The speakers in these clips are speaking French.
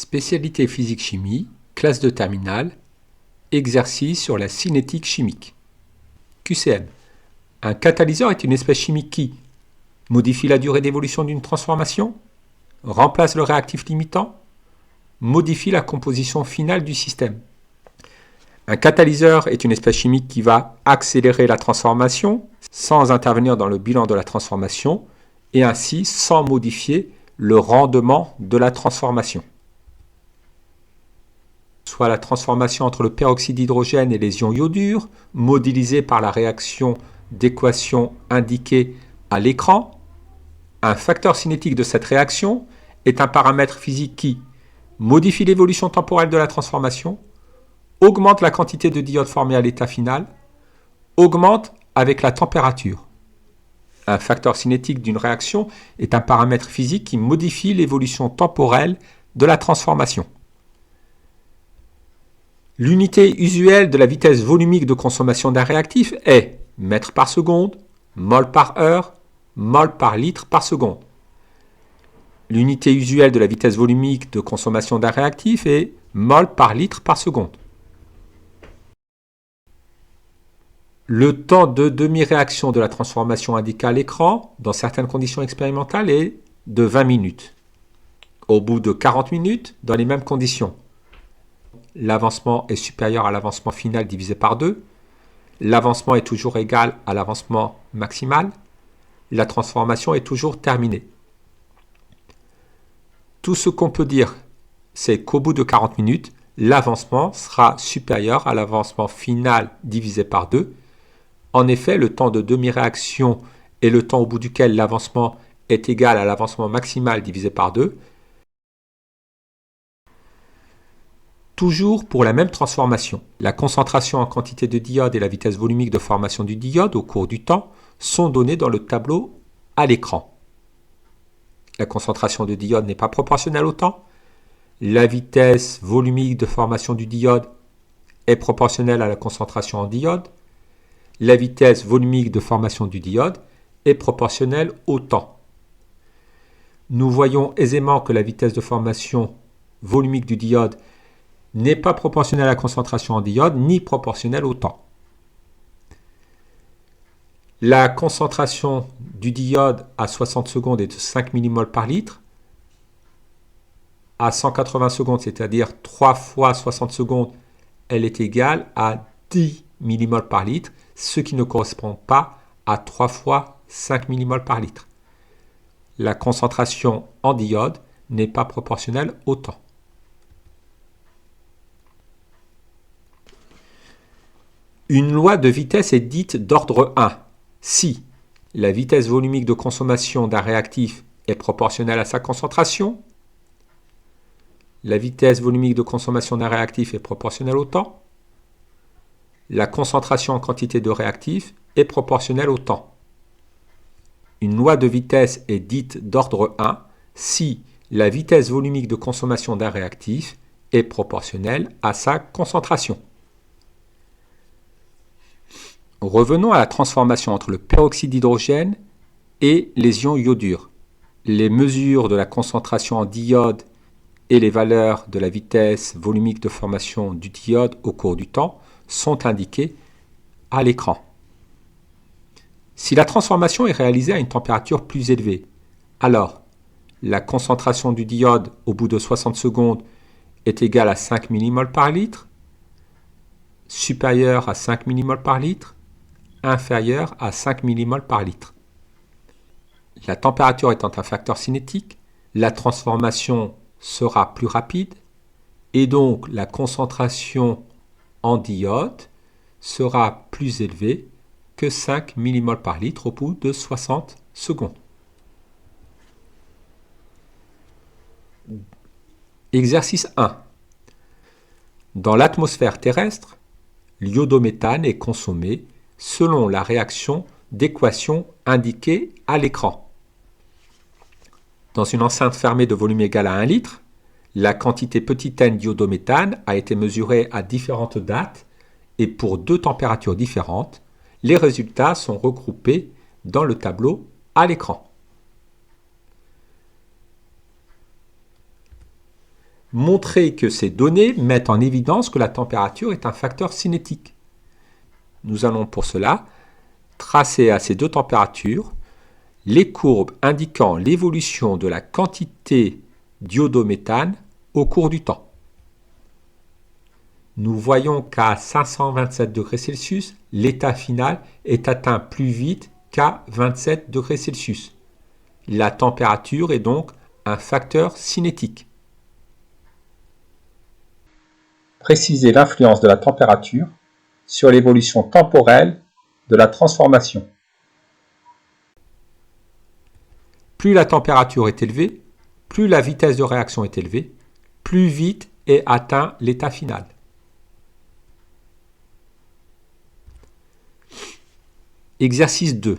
Spécialité physique-chimie, classe de terminale, exercice sur la cinétique chimique. QCM. Un catalyseur est une espèce chimique qui modifie la durée d'évolution d'une transformation, remplace le réactif limitant, modifie la composition finale du système. Un catalyseur est une espèce chimique qui va accélérer la transformation sans intervenir dans le bilan de la transformation et ainsi sans modifier le rendement de la transformation. Soit la transformation entre le peroxyde d'hydrogène et les ions iodures, modélisée par la réaction d'équation indiquée à l'écran. Un facteur cinétique de cette réaction est un paramètre physique qui modifie l'évolution temporelle de la transformation, augmente la quantité de diodes formées à l'état final, augmente avec la température. Un facteur cinétique d'une réaction est un paramètre physique qui modifie l'évolution temporelle de la transformation. L'unité usuelle de la vitesse volumique de consommation d'un réactif est mètre par seconde, mol par heure, mol par litre par seconde. L'unité usuelle de la vitesse volumique de consommation d'un réactif est mol par litre par seconde. Le temps de demi-réaction de la transformation indiqué à l'écran, dans certaines conditions expérimentales, est de 20 minutes. Au bout de 40 minutes, dans les mêmes conditions, l'avancement est supérieur à l'avancement final divisé par 2. L'avancement est toujours égal à l'avancement maximal. La transformation est toujours terminée. Tout ce qu'on peut dire, c'est qu'au bout de 40 minutes, l'avancement sera supérieur à l'avancement final divisé par 2. En effet, le temps de demi-réaction est le temps au bout duquel l'avancement est égal à l'avancement maximal divisé par 2. Toujours pour la même transformation. La concentration en quantité de diode et la vitesse volumique de formation du diode au cours du temps sont données dans le tableau à l'écran. La concentration de diode n'est pas proportionnelle au temps. La vitesse volumique de formation du diode est proportionnelle à la concentration en diode. La vitesse volumique de formation du diode est proportionnelle au temps. Nous voyons aisément que la vitesse de formation volumique du diode n'est pas proportionnelle à la concentration en diode, ni proportionnelle au temps. La concentration du diode à 60 secondes est de 5 mmol par litre. À 180 secondes, c'est-à-dire 3 fois 60 secondes, elle est égale à 10 mmol par litre, ce qui ne correspond pas à 3 fois 5 mmol par litre. La concentration en diode n'est pas proportionnelle au temps. Une loi de vitesse est dite d'ordre 1 si la vitesse volumique de consommation d'un réactif est proportionnelle à sa concentration, la vitesse volumique de consommation d'un réactif est proportionnelle au temps, la concentration en quantité de réactif est proportionnelle au temps. Une loi de vitesse est dite d'ordre 1 si la vitesse volumique de consommation d'un réactif est proportionnelle à sa concentration. Revenons à la transformation entre le peroxyde d'hydrogène et les ions iodures. Les mesures de la concentration en diode et les valeurs de la vitesse volumique de formation du diode au cours du temps sont indiquées à l'écran. Si la transformation est réalisée à une température plus élevée, alors la concentration du diode au bout de 60 secondes est égale à 5 mmol par litre, supérieure à 5 mmol par litre, inférieure à 5 mmol par litre. La température étant un facteur cinétique, la transformation sera plus rapide et donc la concentration en diode sera plus élevée que 5 mmol par litre au bout de 60 secondes. Exercice 1. Dans l'atmosphère terrestre, l'iodométhane est consommé selon la réaction d'équation indiquée à l'écran. Dans une enceinte fermée de volume égal à 1 litre, la quantité petit n d'iodométhane a été mesurée à différentes dates et pour 2 températures différentes. Les résultats sont regroupés dans le tableau à l'écran. Montrer que ces données mettent en évidence que la température est un facteur cinétique. Nous allons pour cela tracer à ces deux températures les courbes indiquant l'évolution de la quantité d'iodométhane au cours du temps. Nous voyons qu'à 527 degrés Celsius, l'état final est atteint plus vite qu'à 27 degrés Celsius. La température est donc un facteur cinétique. Préciser l'influence de la température sur l'évolution temporelle de la transformation. Plus la température est élevée, plus la vitesse de réaction est élevée, plus vite est atteint l'état final. Exercice 2.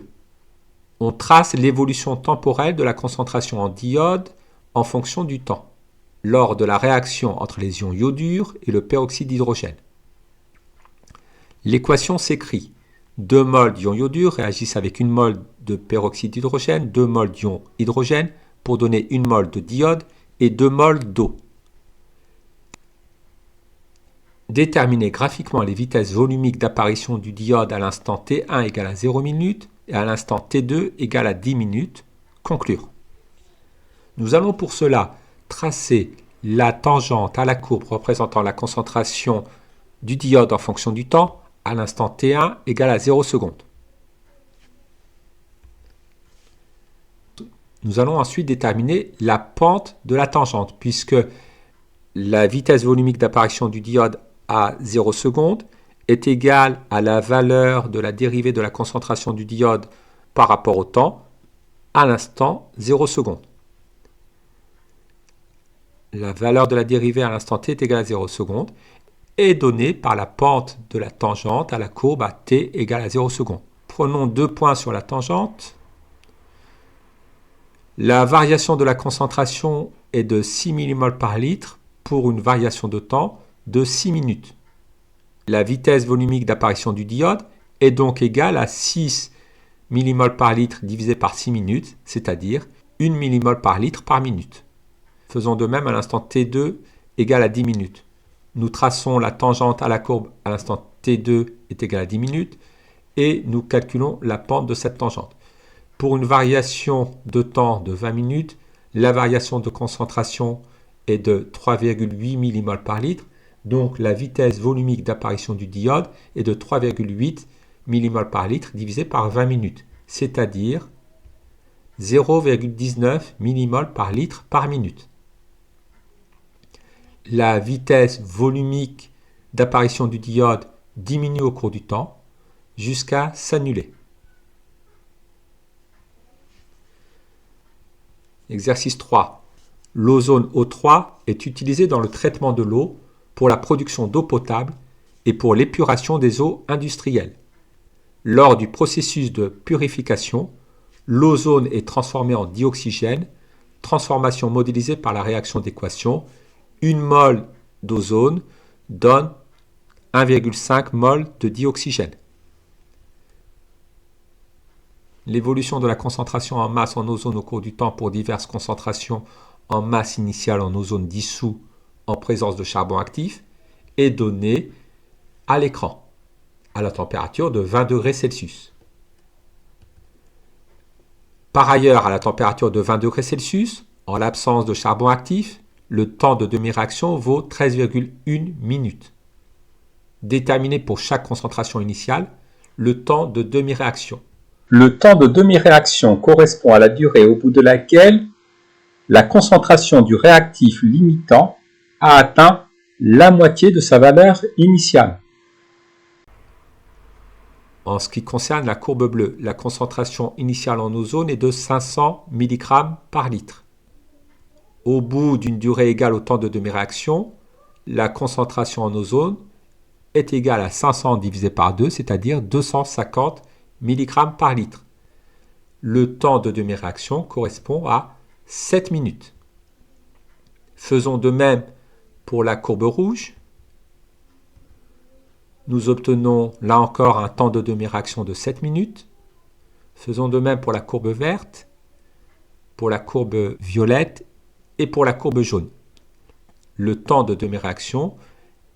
On trace l'évolution temporelle de la concentration en diode en fonction du temps, lors de la réaction entre les ions iodure et le peroxyde d'hydrogène. L'équation s'écrit 2 mols d'ion iodure réagissent avec 1 mol de peroxyde d'hydrogène, 2 mols d'ion hydrogène pour donner 1 mol de diode et 2 mols d'eau. Déterminer graphiquement les vitesses volumiques d'apparition du diode à l'instant T1 égale à 0 minutes et à l'instant T2 égale à 10 minutes. Conclure. Nous allons pour cela tracer la tangente à la courbe représentant la concentration du diode en fonction du temps à l'instant T1 égale à 0 secondes. Nous allons ensuite déterminer la pente de la tangente, puisque la vitesse volumique d'apparition du diode à 0 secondes est égale à la valeur de la dérivée de la concentration du diode par rapport au temps à l'instant 0 secondes. La valeur de la dérivée à l'instant t est égale à 0 secondes est donnée par la pente de la tangente à la courbe à t égale à 0 secondes. Prenons 2 points sur la tangente. La variation de la concentration est de 6 mmol par litre pour une variation de temps de 6 minutes. La vitesse volumique d'apparition du diode est donc égale à 6 mmol par litre divisé par 6 minutes, c'est-à-dire 1 mmol par litre par minute. Faisons de même à l'instant T2 égale à 10 minutes. Nous traçons la tangente à la courbe à l'instant T2 est égal à 10 minutes et nous calculons la pente de cette tangente. Pour une variation de temps de 20 minutes, la variation de concentration est de 3,8 mmol par litre, donc la vitesse volumique d'apparition du diode est de 3,8 mmol par litre divisé par 20 minutes, c'est-à-dire 0,19 mmol par litre par minute. La vitesse volumique d'apparition du diode diminue au cours du temps jusqu'à s'annuler. Exercice 3. L'ozone O3 est utilisé dans le traitement de l'eau pour la production d'eau potable et pour l'épuration des eaux industrielles. Lors du processus de purification, l'ozone est transformé en dioxygène, transformation modélisée par la réaction d'équation. 1 mol d'ozone donne 1,5 mol de dioxygène. L'évolution de la concentration en masse en ozone au cours du temps pour diverses concentrations en masse initiale en ozone dissous en présence de charbon actif est donnée à l'écran, à la température de 20 degrés Celsius. Par ailleurs, à la température de 20 degrés Celsius, en l'absence de charbon actif, le temps de demi-réaction vaut 13,1 minutes. Déterminer pour chaque concentration initiale le temps de demi-réaction. Le temps de demi-réaction correspond à la durée au bout de laquelle la concentration du réactif limitant a atteint la moitié de sa valeur initiale. En ce qui concerne la courbe bleue, la concentration initiale en ozone est de 500 mg par litre. Au bout d'une durée égale au temps de demi-réaction, la concentration en ozone est égale à 500 divisé par 2, c'est-à-dire 250 mg par litre. Le temps de demi-réaction correspond à 7 minutes. Faisons de même pour la courbe rouge. Nous obtenons là encore un temps de demi-réaction de 7 minutes. Faisons de même pour la courbe verte, pour la courbe violette et pour la courbe jaune. le temps de demi-réaction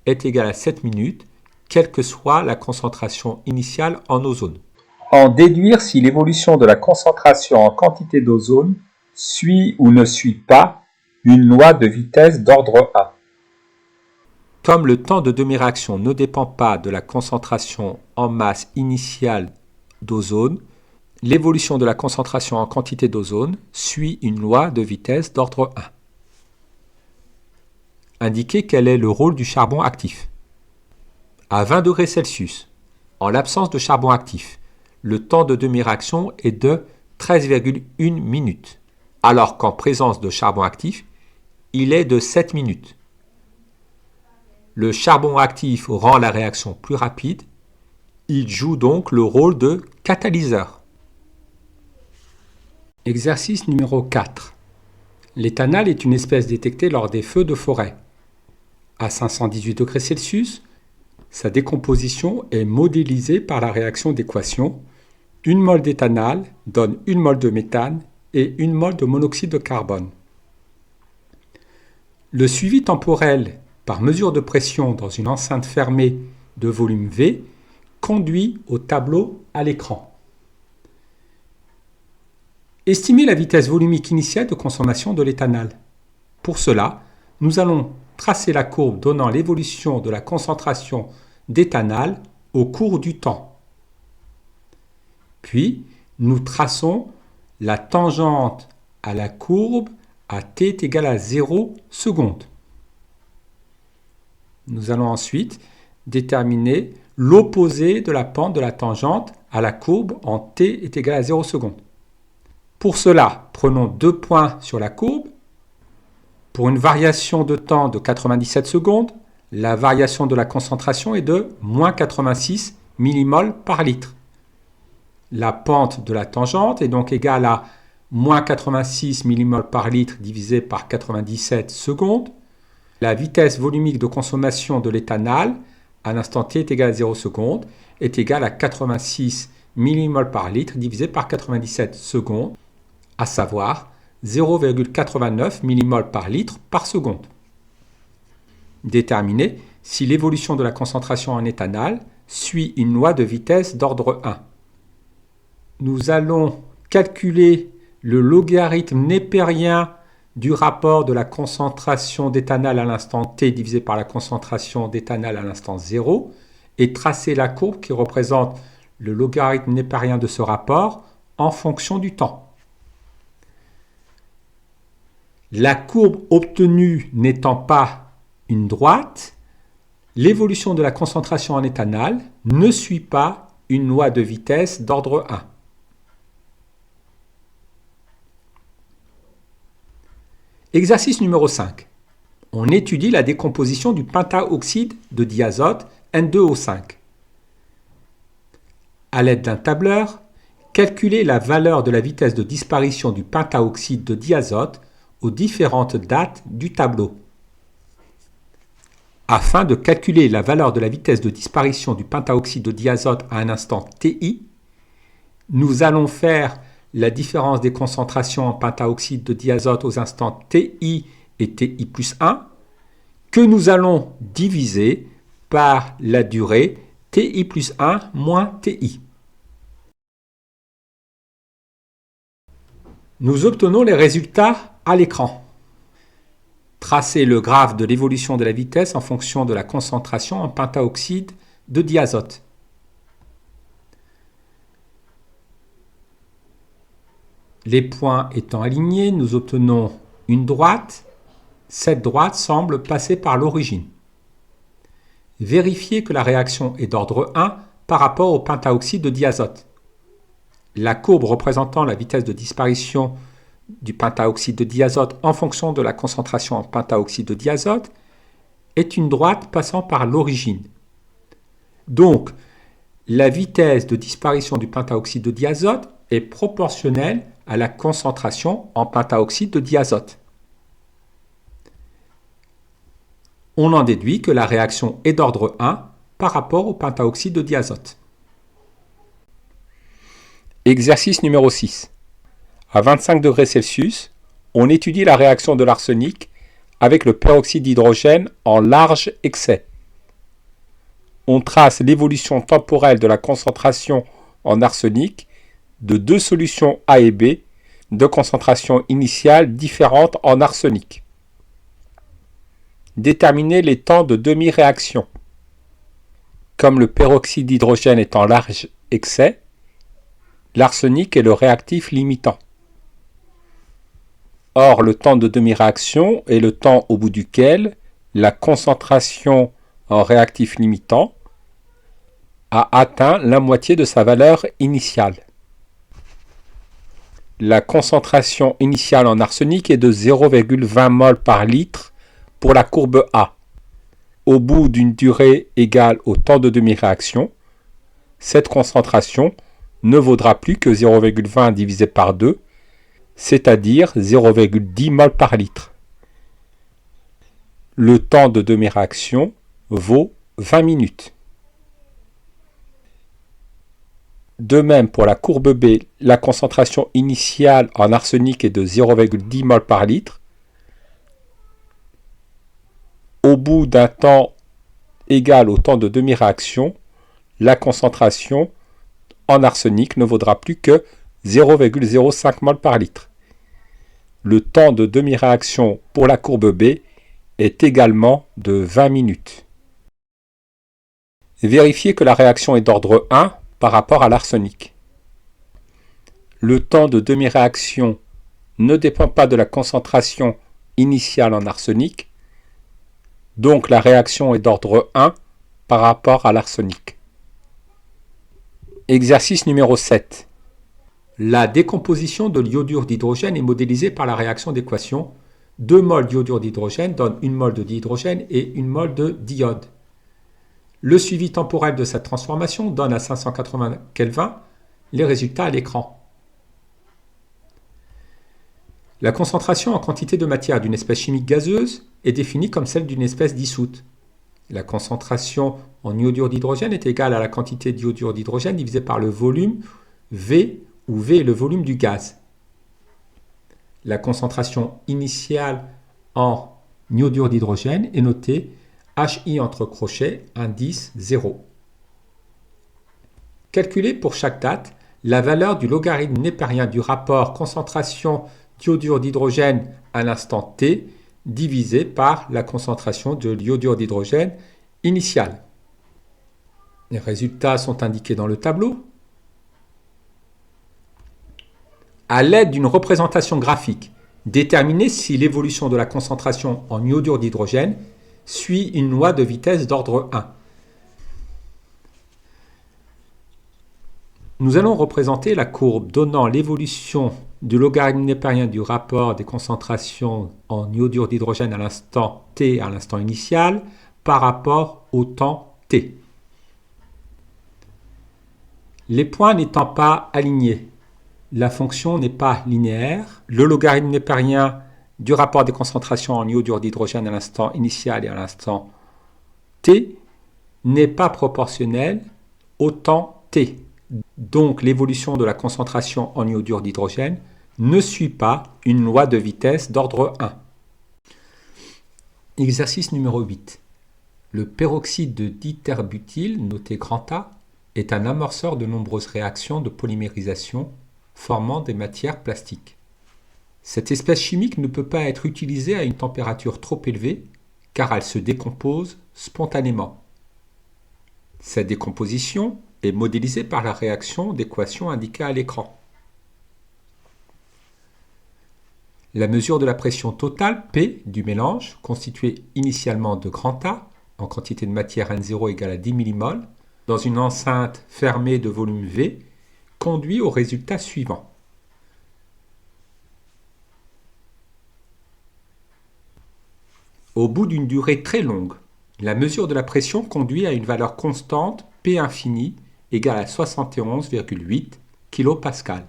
est égal à 7 minutes, quelle que soit la concentration initiale en ozone. En déduire si l'évolution de la concentration en quantité d'ozone suit ou ne suit pas une loi de vitesse d'ordre 1. Comme le temps de demi-réaction ne dépend pas de la concentration en masse initiale d'ozone, l'évolution de la concentration en quantité d'ozone suit une loi de vitesse d'ordre 1. Indiquez quel est le rôle du charbon actif. À 20 degrés Celsius, en l'absence de charbon actif, le temps de demi-réaction est de 13,1 minutes, alors qu'en présence de charbon actif, il est de 7 minutes. Le charbon actif rend la réaction plus rapide, il joue donc le rôle de catalyseur. Exercice numéro 4. L'éthanal est une espèce détectée lors des feux de forêt. À 518 degrés Celsius, sa décomposition est modélisée par la réaction d'équation. 1 mol d'éthanal donne 1 mol de méthane et 1 mol de monoxyde de carbone. Le suivi temporel par mesure de pression dans une enceinte fermée de volume V conduit au tableau à l'écran. Estimez la vitesse volumique initiale de consommation de l'éthanal. Pour cela, nous allons tracer la courbe donnant l'évolution de la concentration d'éthanal au cours du temps. Puis, nous traçons la tangente à la courbe à t est égal à 0 secondes. Nous allons ensuite déterminer l'opposé de la pente de la tangente à la courbe en t est égal à 0 secondes. Pour cela, prenons 2 points sur la courbe. Pour une variation de temps de 97 secondes, la variation de la concentration est de moins 86 millimoles par litre. La pente de la tangente est donc égale à moins 86 millimoles par litre divisé par 97 secondes. La vitesse volumique de consommation de l'éthanal à l'instant t est égale à 0 secondes est égale à 86 millimoles par litre divisé par 97 secondes, à savoir 0,89 millimoles par litre par seconde. Déterminer si l'évolution de la concentration en éthanal suit une loi de vitesse d'ordre 1. Nous allons calculer le logarithme népérien du rapport de la concentration d'éthanal à l'instant t divisé par la concentration d'éthanal à l'instant 0 et tracer la courbe qui représente le logarithme népérien de ce rapport en fonction du temps. La courbe obtenue n'étant pas une droite, l'évolution de la concentration en éthanal ne suit pas une loi de vitesse d'ordre 1. Exercice numéro 5. On étudie la décomposition du pentaoxyde de diazote N2O5. À l'aide d'un tableur, calculez la valeur de la vitesse de disparition du pentaoxyde de diazote aux différentes dates du tableau. Afin de calculer la valeur de la vitesse de disparition du pentaoxyde de diazote à un instant TI, nous allons faire la différence des concentrations en pentaoxyde de diazote aux instants TI et TI plus 1, que nous allons diviser par la durée TI plus 1 moins TI. Nous obtenons les résultats à l'écran. Tracez le graphe de l'évolution de la vitesse en fonction de la concentration en pentaoxyde de diazote. Les points étant alignés, nous obtenons une droite. Cette droite semble passer par l'origine. Vérifiez que la réaction est d'ordre 1 par rapport au pentaoxyde de diazote. La courbe représentant la vitesse de disparition du pentaoxyde de diazote en fonction de la concentration en pentaoxyde de diazote est une droite passant par l'origine. Donc, la vitesse de disparition du pentaoxyde de diazote est proportionnelle à la concentration en pentaoxyde de diazote. On en déduit que la réaction est d'ordre 1 par rapport au pentaoxyde de diazote. Exercice numéro 6. À 25 degrés Celsius, on étudie la réaction de l'arsenic avec le peroxyde d'hydrogène en large excès. On trace l'évolution temporelle de la concentration en arsenic de deux solutions A et B de concentration initiale différentes en arsenic. Déterminer les temps de demi-réaction. Comme le peroxyde d'hydrogène est en large excès, l'arsenic est le réactif limitant. Or, le temps de demi-réaction est le temps au bout duquel la concentration en réactif limitant a atteint la moitié de sa valeur initiale. La concentration initiale en arsenic est de 0,20 mol par litre pour la courbe A. Au bout d'une durée égale au temps de demi-réaction, cette concentration ne vaudra plus que 0,20 divisé par 2, c'est-à-dire 0,10 mol par litre. Le temps de demi-réaction vaut 20 minutes. De même, pour la courbe B, la concentration initiale en arsenic est de 0,10 mol par litre. Au bout d'un temps égal au temps de demi-réaction, la concentration en arsenic ne vaudra plus que 0,05 mol par litre. Le temps de demi-réaction pour la courbe B est également de 20 minutes. Vérifiez que la réaction est d'ordre 1 par rapport à l'arsenic. Le temps de demi-réaction ne dépend pas de la concentration initiale en arsenic, donc la réaction est d'ordre 1 par rapport à l'arsenic. Exercice numéro 7. La décomposition de l'iodure d'hydrogène est modélisée par la réaction d'équation. 2 mols d'iodure d'hydrogène donnent 1 mol de dihydrogène et 1 mol de diode. Le suivi temporel de cette transformation donne à 580 Kelvin les résultats à l'écran. La concentration en quantité de matière d'une espèce chimique gazeuse est définie comme celle d'une espèce dissoute. La concentration en iodure d'hydrogène est égale à la quantité d'iodure d'hydrogène divisée par le volume V, où V est le volume du gaz. La concentration initiale en iodure d'hydrogène est notée HI entre crochets, indice 0. Calculez pour chaque date la valeur du logarithme népérien du rapport concentration d'iodure d'hydrogène à l'instant t divisé par la concentration de l'iodure d'hydrogène initiale. Les résultats sont indiqués dans le tableau. À l'aide d'une représentation graphique, déterminez si l'évolution de la concentration en iodure d'hydrogène suit une loi de vitesse d'ordre 1. Nous allons représenter la courbe donnant l'évolution du logarithme népérien du rapport des concentrations en iodure d'hydrogène à l'instant t, à l'instant initial, par rapport au temps t. Les points n'étant pas alignés, la fonction n'est pas linéaire. Le logarithme népérien du rapport des concentrations en iodure d'hydrogène à l'instant initial et à l'instant t n'est pas proportionnel au temps t. Donc l'évolution de la concentration en iodure d'hydrogène ne suit pas une loi de vitesse d'ordre 1. Exercice numéro 8. Le peroxyde de diterbutyl, noté grand A, est un amorceur de nombreuses réactions de polymérisation formant des matières plastiques. Cette espèce chimique ne peut pas être utilisée à une température trop élevée car elle se décompose spontanément. Cette décomposition est modélisée par la réaction d'équation indiquée à l'écran. La mesure de la pression totale P du mélange, constitué initialement de grand A, en quantité de matière N0 égale à 10 mmol, dans une enceinte fermée de volume V, conduit au résultat suivant. Au bout d'une durée très longue, la mesure de la pression conduit à une valeur constante P infini égale à 71,8 kPa.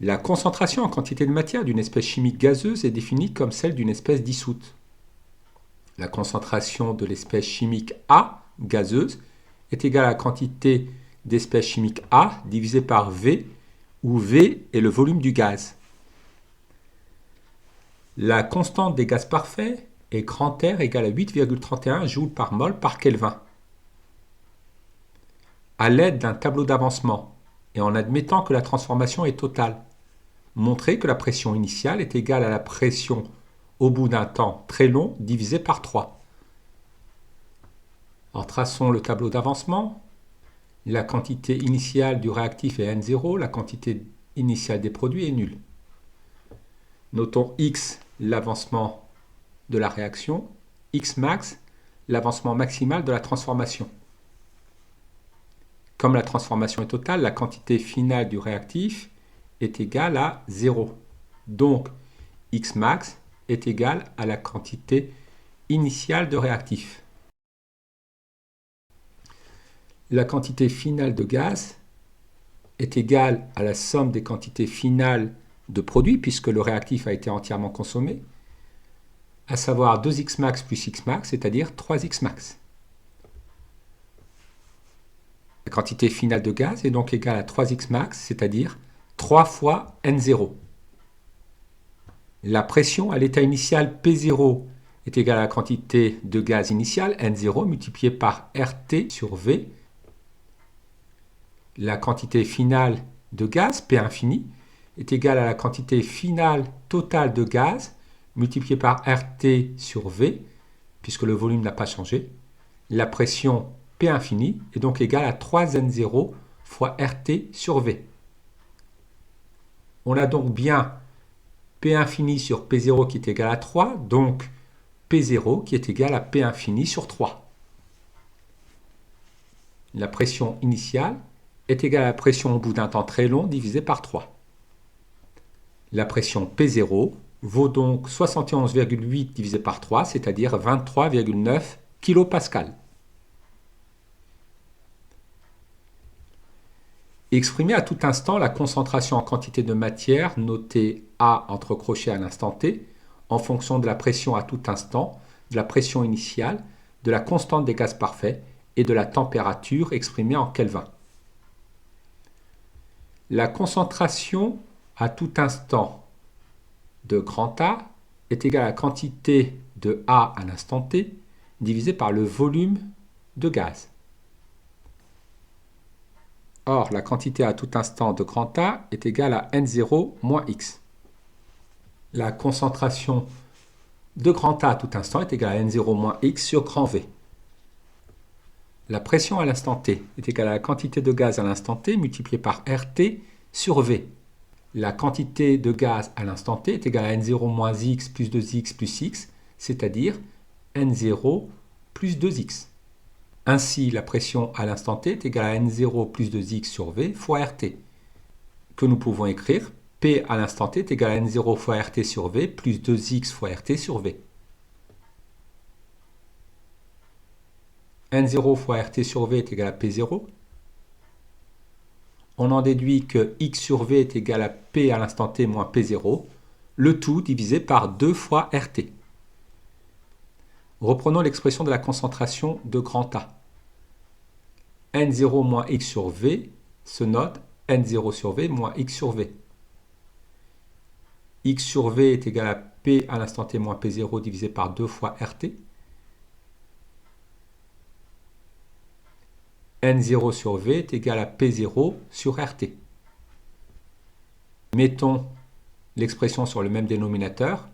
La concentration en quantité de matière d'une espèce chimique gazeuse est définie comme celle d'une espèce dissoute. La concentration de l'espèce chimique A, gazeuse, est égale à la quantité d'espèce chimique A divisée par V, où V est le volume du gaz. La constante des gaz parfaits est grand R égale à 8,31 joules par mol par Kelvin. À l'aide d'un tableau d'avancement et en admettant que la transformation est totale, montrez que la pression initiale est égale à la pression au bout d'un temps très long divisé par 3. Alors traçons le tableau d'avancement. La quantité initiale du réactif est N0, la quantité initiale des produits est nulle. Notons X, l'avancement de la réaction, X max, l'avancement maximal de la transformation. Comme la transformation est totale, la quantité finale du réactif est égale à 0. Donc, X max est égal à la quantité initiale de réactif. La quantité finale de gaz est égale à la somme des quantités finales de produits, puisque le réactif a été entièrement consommé, à savoir 2x max plus x max, c'est-à-dire 3x max. La quantité finale de gaz est donc égale à 3x max, c'est-à-dire 3 fois N0. La pression à l'état initial P0 est égale à la quantité de gaz initiale, N0, multipliée par RT sur V. La quantité finale de gaz, P infini, est égale à la quantité finale totale de gaz, multipliée par RT sur V, puisque le volume n'a pas changé. La pression P infini est donc égale à 3N0 fois RT sur V. On a donc bien P infini sur P0 qui est égal à 3, donc P0 qui est égal à P infini sur 3. La pression initiale est égale à la pression au bout d'un temps très long divisé par 3. La pression P0 vaut donc 71,8 divisé par 3, c'est-à-dire 23,9 kPa. Exprimer à tout instant la concentration en quantité de matière notée A entre crochets à l'instant T en fonction de la pression à tout instant, de la pression initiale, de la constante des gaz parfaits et de la température exprimée en Kelvin. La concentration à tout instant de grand A est égale à la quantité de A à l'instant T divisé par le volume de gaz. Or, la quantité à tout instant de grand A est égale à N0 moins X. La concentration de grand A à tout instant est égale à N0 moins X sur grand V. La pression à l'instant T est égale à la quantité de gaz à l'instant T multipliée par RT sur V. La quantité de gaz à l'instant T est égale à N0 moins X plus 2X plus X, c'est-à-dire N0 plus 2X. Ainsi, la pression à l'instant T est égale à N0 plus 2X sur V fois RT, que nous pouvons écrire P à l'instant T est égal à N0 fois RT sur V plus 2X fois RT sur V. N0 fois RT sur V est égal à P0. On en déduit que X sur V est égal à P à l'instant T moins P0, le tout divisé par 2 fois RT. Reprenons l'expression de la concentration de grand A. N0 moins X sur V se note N0 sur V moins X sur V. X sur V est égal à P à l'instant T moins P0 divisé par 2 fois RT. N0 sur V est égal à P0 sur RT. Mettons l'expression sur le même dénominateur.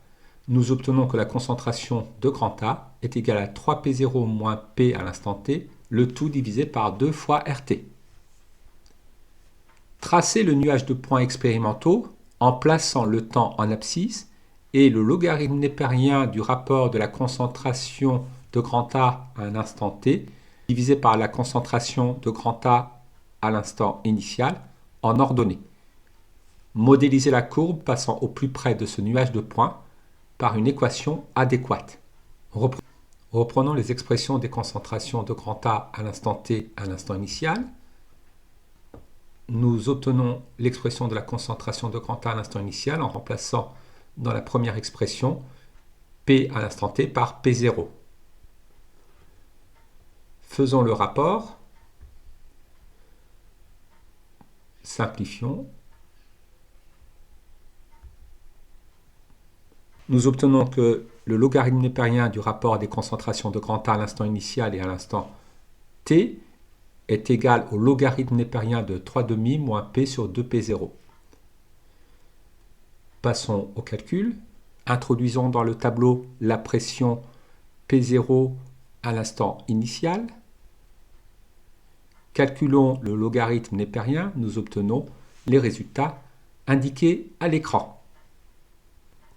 Nous obtenons que la concentration de grand A est égale à 3P0 moins P à l'instant T, le tout divisé par 2 fois RT. Tracez le nuage de points expérimentaux en plaçant le temps en abscisse et le logarithme népérien du rapport de la concentration de grand A à un instant T divisé par la concentration de grand A à l'instant initial en ordonnée. Modélisez la courbe passant au plus près de ce nuage de points par une équation adéquate. Reprenons les expressions des concentrations de grand A à l'instant T à l'instant initial. Nous obtenons l'expression de la concentration de grand A à l'instant initial en remplaçant dans la première expression P à l'instant T par P0. Faisons le rapport. Simplifions. Nous obtenons que le logarithme népérien du rapport des concentrations de grand A à l'instant initial et à l'instant t est égal au logarithme népérien de 3,5 moins p sur 2p0. Passons au calcul. Introduisons dans le tableau la pression P0 à l'instant initial. Calculons le logarithme népérien, nous obtenons les résultats indiqués à l'écran.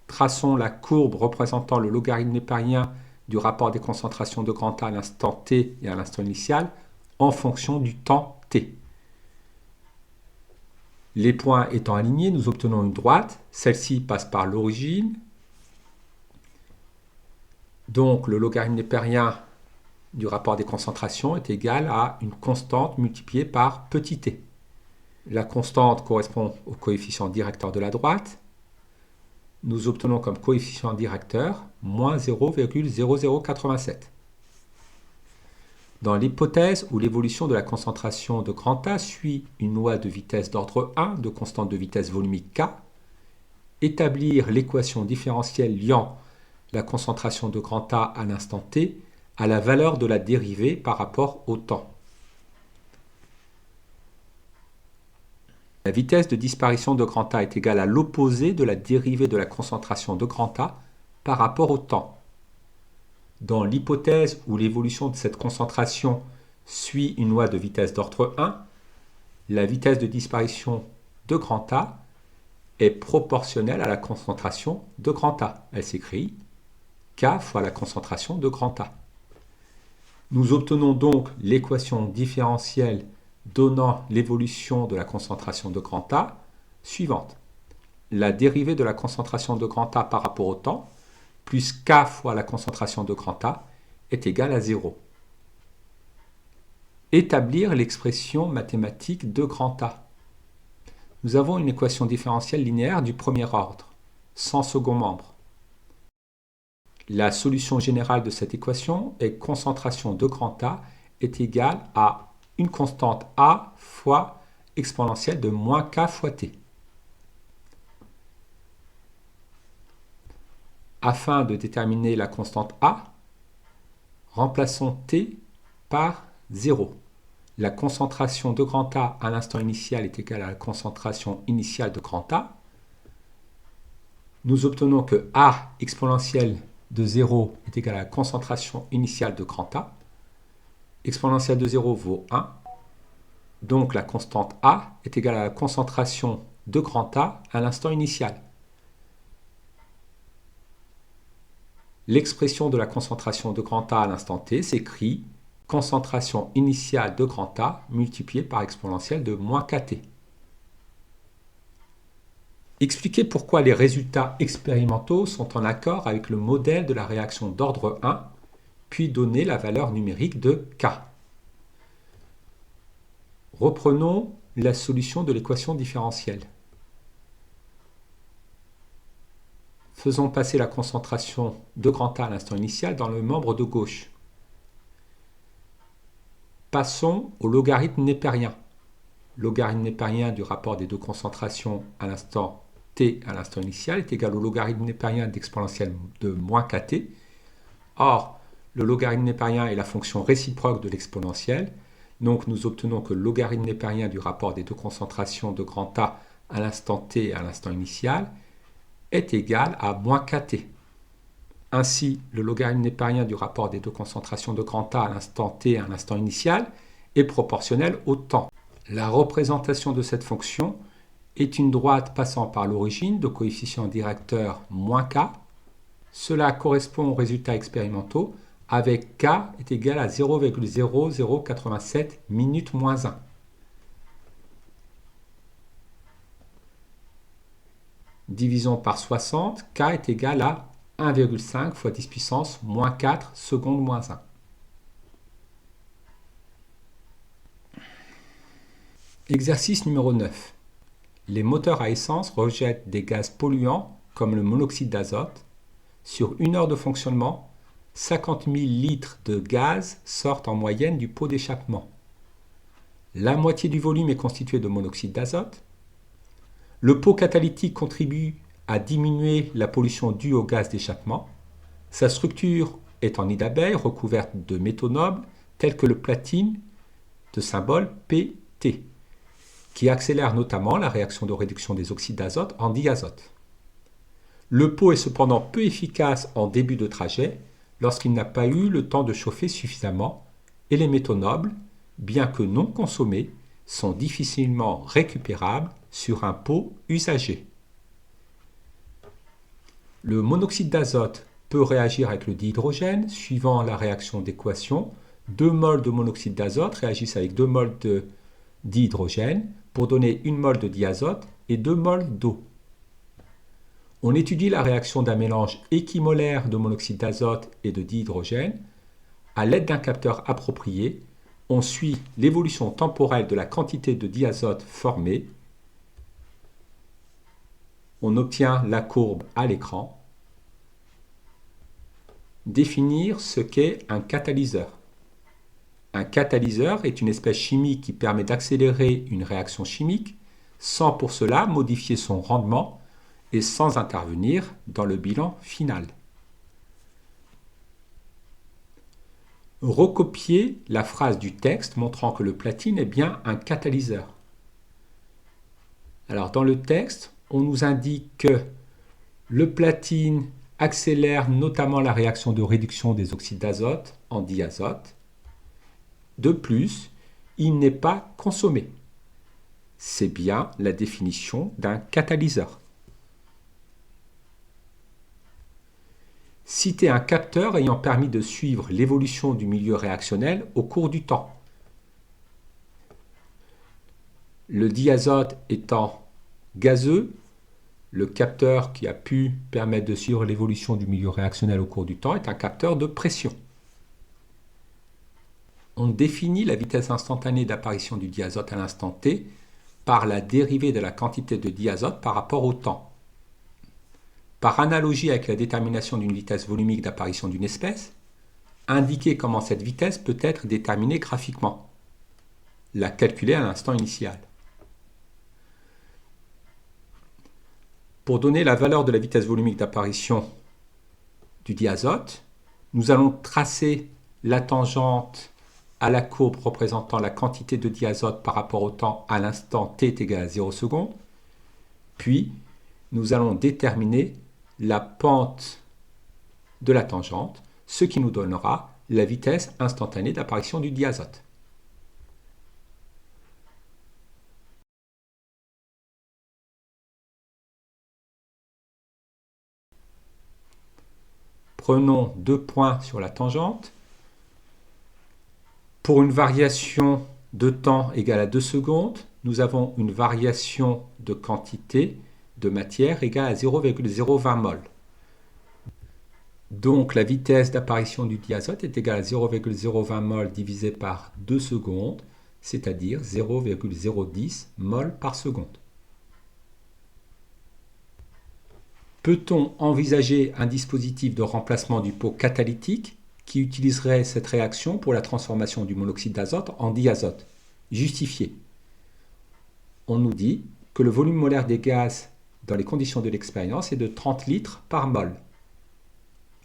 Traçons la courbe représentant le logarithme népérien du rapport des concentrations de grand A à l'instant t et à l'instant initial en fonction du temps t. Les points étant alignés, nous obtenons une droite. Celle-ci passe par l'origine. Donc le logarithme népérien du rapport des concentrations est égal à une constante multipliée par petit t. La constante correspond au coefficient directeur de la droite. Nous obtenons comme coefficient directeur moins 0,0087. Dans l'hypothèse où l'évolution de la concentration de grand A suit une loi de vitesse d'ordre 1 de constante de vitesse volumique K, établir l'équation différentielle liant la concentration de grand A à l'instant t à la valeur de la dérivée par rapport au temps. La vitesse de disparition de grand A est égale à l'opposé de la dérivée de la concentration de grand A par rapport au temps. Dans l'hypothèse où l'évolution de cette concentration suit une loi de vitesse d'ordre 1, la vitesse de disparition de grand A est proportionnelle à la concentration de grand A. Elle s'écrit K fois la concentration de grand A. Nous obtenons donc l'équation différentielle donnant l'évolution de la concentration de grand A suivante. La dérivée de la concentration de grand A par rapport au temps plus K fois la concentration de grand A est égale à 0. Établir l'expression mathématique de grand A. Nous avons une équation différentielle linéaire du premier ordre, sans second membre. La solution générale de cette équation est concentration de grand A est égale à une constante A fois exponentielle de moins K fois T. Afin de déterminer la constante A, remplaçons T par 0. La concentration de grand A à l'instant initial est égale à la concentration initiale de grand A. Nous obtenons que A exponentielle de 0 est égal à la concentration initiale de grand A. Exponentielle de 0 vaut 1. Donc la constante A est égale à la concentration de grand A à l'instant initial. L'expression de la concentration de grand A à l'instant t s'écrit concentration initiale de grand A multipliée par exponentielle de moins kt. Expliquez pourquoi les résultats expérimentaux sont en accord avec le modèle de la réaction d'ordre 1, puis donner la valeur numérique de K. Reprenons la solution de l'équation différentielle. Faisons passer la concentration de grand A à l'instant initial dans le membre de gauche. Passons au logarithme népérien. Logarithme népérien du rapport des deux concentrations à l'instant t à l'instant initial est égal au logarithme népérien d'exponentielle de moins kt. Or, le logarithme népérien est la fonction réciproque de l'exponentielle. Donc nous obtenons que le logarithme népérien du rapport des deux concentrations de grand A à l'instant t et à l'instant initial est égal à moins kt. Ainsi, le logarithme népérien du rapport des deux concentrations de grand A à l'instant t et à l'instant initial est proportionnel au temps. La représentation de cette fonction est une droite passant par l'origine de coefficient directeur moins k. Cela correspond aux résultats expérimentaux avec k est égal à 0,0087 minutes moins 1. Divisons par 60, k est égal à 1,5 fois 10 puissance moins 4 secondes moins 1. Exercice numéro 9. Les moteurs à essence rejettent des gaz polluants comme le monoxyde d'azote. Sur une heure de fonctionnement, 50 000 litres de gaz sortent en moyenne du pot d'échappement. La moitié du volume est constitué de monoxyde d'azote. Le pot catalytique contribue à diminuer la pollution due au gaz d'échappement. Sa structure est en nid d'abeille recouverte de métaux nobles tels que le platine de symbole Pt, qui accélère notamment la réaction de réduction des oxydes d'azote en diazote. Le pot est cependant peu efficace en début de trajet lorsqu'il n'a pas eu le temps de chauffer suffisamment et les métaux nobles, bien que non consommés, sont difficilement récupérables sur un pot usagé. Le monoxyde d'azote peut réagir avec le dihydrogène suivant la réaction d'équation. 2 moles de monoxyde d'azote réagissent avec 2 moles de dihydrogène pour donner 1 mol de diazote et 2 moles d'eau. On étudie la réaction d'un mélange équimolaire de monoxyde d'azote et de dihydrogène. À l'aide d'un capteur approprié, on suit l'évolution temporelle de la quantité de diazote formée. On obtient la courbe à l'écran. Définir ce qu'est un catalyseur. Un catalyseur est une espèce chimique qui permet d'accélérer une réaction chimique sans pour cela modifier son rendement et sans intervenir dans le bilan final. Recopier la phrase du texte montrant que le platine est bien un catalyseur. Alors dans le texte, on nous indique que le platine accélère notamment la réaction de réduction des oxydes d'azote en diazote. De plus, il n'est pas consommé. C'est bien la définition d'un catalyseur. Citer un capteur ayant permis de suivre l'évolution du milieu réactionnel au cours du temps. Le diazote étant gazeux, le capteur qui a pu permettre de suivre l'évolution du milieu réactionnel au cours du temps est un capteur de pression. On définit la vitesse instantanée d'apparition du diazote à l'instant t par la dérivée de la quantité de diazote par rapport au temps. Par analogie avec la détermination d'une vitesse volumique d'apparition d'une espèce, indiquer comment cette vitesse peut être déterminée graphiquement. La calculer à l'instant initial. Pour donner la valeur de la vitesse volumique d'apparition du diazote, nous allons tracer la tangente à la courbe représentant la quantité de diazote par rapport au temps à l'instant t est égal à 0 secondes. Puis, nous allons déterminer la pente de la tangente, ce qui nous donnera la vitesse instantanée d'apparition du diazote. Prenons 2 points sur la tangente. Pour une variation de temps égale à 2 secondes, nous avons une variation de quantité de matière égale à 0,020 mol. Donc la vitesse d'apparition du diazote est égale à 0,020 mol divisé par 2 secondes, c'est-à-dire 0,010 mol par seconde. Peut-on envisager un dispositif de remplacement du pot catalytique qui utiliserait cette réaction pour la transformation du monoxyde d'azote en diazote? Justifié. On nous dit que le volume molaire des gaz dans les conditions de l'expérience est de 30 litres par mol.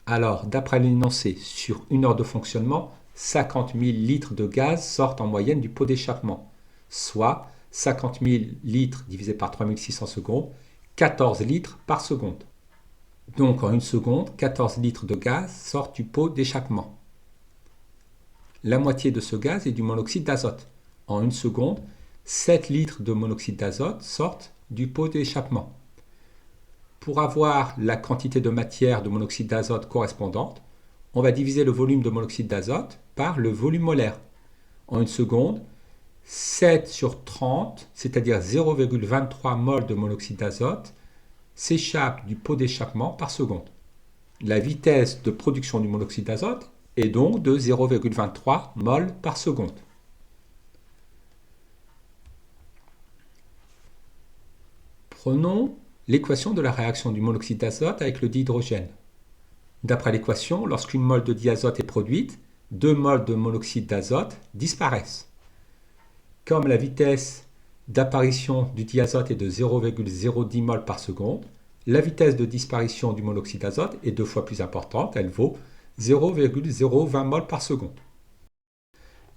Alors, d'après l'énoncé, sur 1 heure de fonctionnement, 50 000 litres de gaz sortent en moyenne du pot d'échappement, soit 50 000 litres divisé par 3600 secondes, 14 litres par seconde. Donc en 1 seconde, 14 litres de gaz sortent du pot d'échappement. La moitié de ce gaz est du monoxyde d'azote. En 1 seconde, 7 litres de monoxyde d'azote sortent du pot d'échappement. Pour avoir la quantité de matière de monoxyde d'azote correspondante, on va diviser le volume de monoxyde d'azote par le volume molaire. En 1 seconde, 7 sur 30, c'est-à-dire 0,23 mol de monoxyde d'azote, s'échappe du pot d'échappement par seconde. La vitesse de production du monoxyde d'azote est donc de 0,23 mol par seconde. Prenons l'équation de la réaction du monoxyde d'azote avec le dihydrogène. D'après l'équation, lorsqu'une mol de diazote est produite, 2 mols de monoxyde d'azote disparaissent. Comme la vitesse d'apparition du diazote est de 0,010 mol par seconde, La vitesse de disparition du monoxyde d'azote est 2 fois plus importante, elle vaut 0,020 mol par seconde.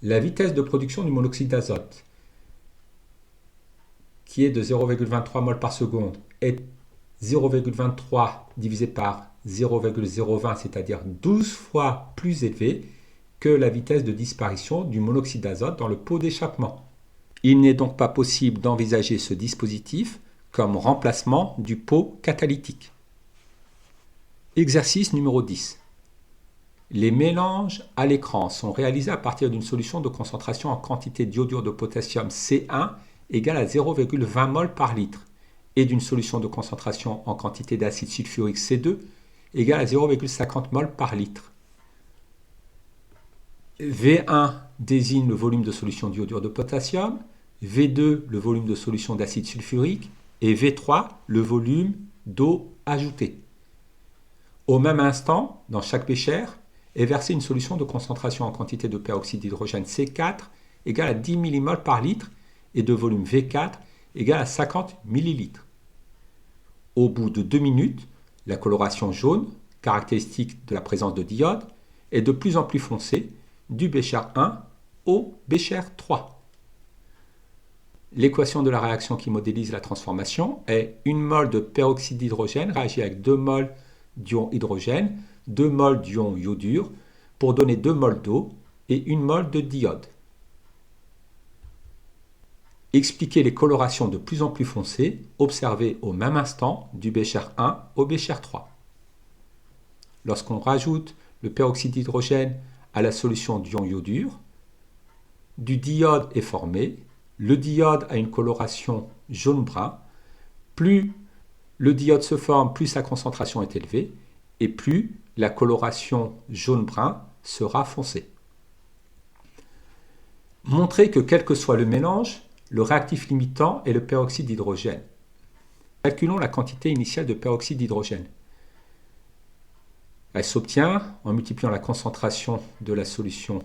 La vitesse de production du monoxyde d'azote, qui est de 0,23 mol par seconde, est 0,23 divisé par 0,020, c'est-à-dire 12 fois plus élevée que la vitesse de disparition du monoxyde d'azote dans le pot d'échappement. Il n'est donc pas possible d'envisager ce dispositif comme remplacement du pot catalytique. Exercice numéro 10. Les mélanges à l'écran sont réalisés à partir d'une solution de concentration en quantité d'iodure de potassium C1 égale à 0,20 mol par litre et d'une solution de concentration en quantité d'acide sulfurique C2 égale à 0,50 mol par litre. V1 désigne le volume de solution d'iodure de potassium, V2 le volume de solution d'acide sulfurique et V3 le volume d'eau ajoutée. Au même instant, dans chaque bécher, est versée une solution de concentration en quantité de peroxyde d'hydrogène C4 égale à 10 mmol par litre et de volume V4 égale à 50 ml. Au bout de 2 minutes, la coloration jaune, caractéristique de la présence de d'iode, est de plus en plus foncée du bécher 1 au bécher 3. L'équation de la réaction qui modélise la transformation est 1 mol de peroxyde d'hydrogène réagit avec 2 mol d'ion hydrogène, 2 mol d'ion iodure pour donner 2 mol d'eau et 1 mol de d'iode. Expliquer les colorations de plus en plus foncées observées au même instant du bécher 1 au bécher 3. Lorsqu'on rajoute le peroxyde d'hydrogène à la solution d'ion iodure, du d'iode est formé. Le d'iode a une coloration jaune-brun. Plus le d'iode se forme, plus sa concentration est élevée et plus la coloration jaune-brun sera foncée. Montrez que quel que soit le mélange, le réactif limitant est le peroxyde d'hydrogène. Calculons la quantité initiale de peroxyde d'hydrogène. Elle s'obtient en multipliant la concentration de la solution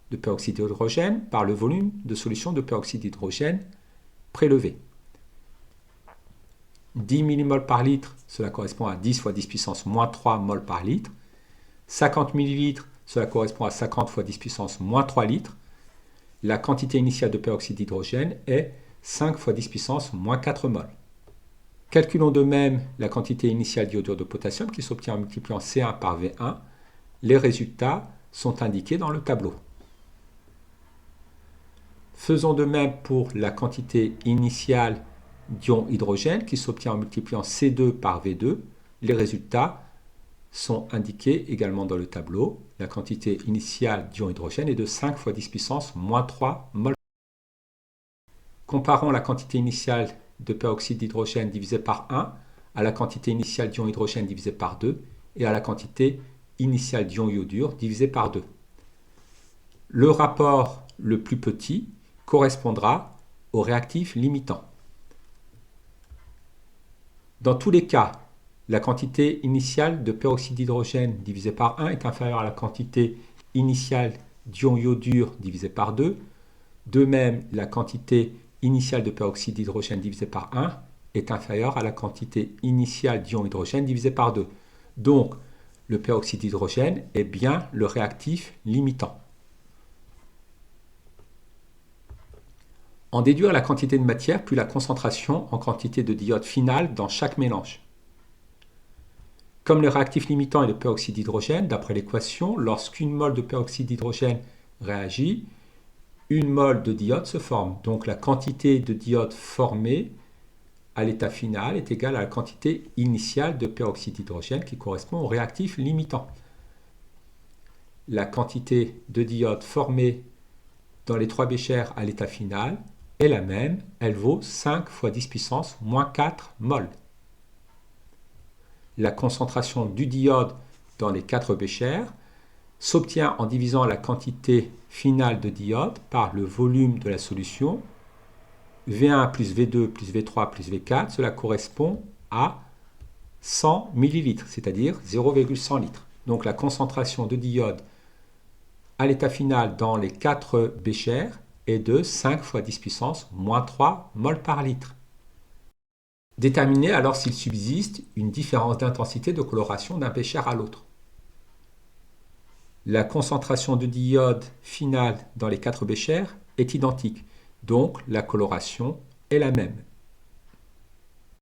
de peroxyde d'hydrogène par le volume de solution de peroxyde d'hydrogène prélevé. 10 mmol par litre, cela correspond à 10 fois 10 puissance moins 3 mol par litre. 50 ml, cela correspond à 50 fois 10 puissance moins 3 litres. La quantité initiale de peroxyde d'hydrogène est 5 fois 10 puissance moins 4 mol. Calculons de même la quantité initiale d'iodure de potassium qui s'obtient en multipliant C1 par V1. Les résultats sont indiqués dans le tableau. Faisons de même pour la quantité initiale d'ion hydrogène qui s'obtient en multipliant C2 par V2. Les résultats sont indiqués également dans le tableau. La quantité initiale d'ion hydrogène est de 5 fois 10 puissance moins 3 mol. Comparons la quantité initiale de peroxyde d'hydrogène divisé par 1 à la quantité initiale d'ion hydrogène divisé par 2 et à la quantité initiale d'ion iodure divisé par 2. Le rapport le plus petit correspondra au réactif limitant. Dans tous les cas, la quantité initiale de peroxyde d'hydrogène divisé par 1 est inférieure à la quantité initiale d'ion iodure divisé par 2. De même, la quantité initiale de peroxyde d'hydrogène divisé par 1 est inférieure à la quantité initiale d'ion hydrogène divisé par 2. Donc, le peroxyde d'hydrogène est bien le réactif limitant. En déduire la quantité de matière plus la concentration en quantité de d'iode finale dans chaque mélange. Comme le réactif limitant est le peroxyde d'hydrogène, d'après l'équation, lorsqu'une mol de peroxyde d'hydrogène réagit, une mol de d'iode se forme. Donc la quantité de d'iode formée à l'état final est égale à la quantité initiale de peroxyde d'hydrogène qui correspond au réactif limitant. La quantité de d'iode formée dans les 3 béchers à l'état final est la même, elle vaut 5 fois 10 puissance moins 4 mol. La concentration du d'iode dans les 4 béchers s'obtient en divisant la quantité finale de d'iode par le volume de la solution. V1 plus V2 plus V3 plus V4, cela correspond à 100 ml, c'est-à-dire 0,100 litres. Donc la concentration de d'iode à l'état final dans les 4 béchers est de 5 fois 10 puissance moins 3 mol par litre. Déterminer alors s'il subsiste une différence d'intensité de coloration d'un bécher à l'autre. La concentration de diode finale dans les 4 béchers est identique, donc la coloration est la même.